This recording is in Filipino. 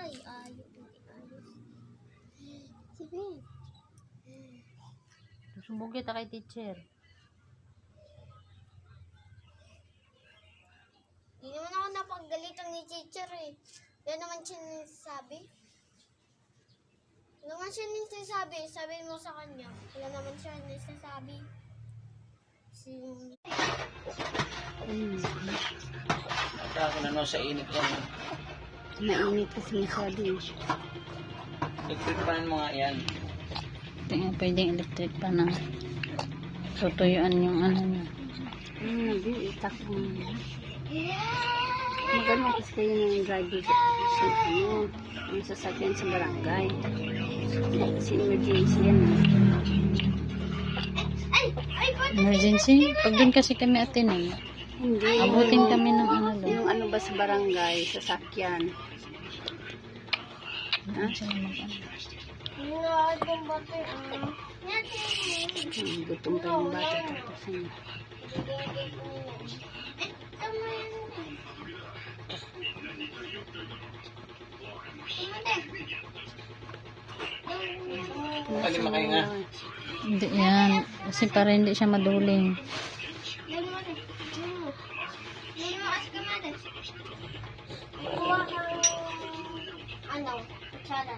Ay, ayos. Sige. Sumbugit kay teacher. Hindi naman ako napaggalitan ni teacher eh. Yan naman siya nagsasabi. Wala naman siya nagsasabi. Sabi mo sa kanya. Wala naman siya nagsasabi. Ako sa init yan. Mainit kasi masyado. Electric fan mo nga yan. Pwedeng electric pa na. Tutuyuan yung ano niya. Itak mo. Magano kasi kayo ng driver sa yung sasakyan sa barangay. Kasi emergency yan. Emergency? Pag din kasi kami atin eh. Hindi. Abutin kami ng ano doon. Yung ano ba sa barangay, sasakyan. Ha? Wala akong bate. Gutom pa yung bata. Tapos ano. Tama yan. Palima kayo nga. Hindi yan. Kasi para hindi siya maduling. Yan mo rin. Yan mo as kamada. Kuha kang ano, kutsara.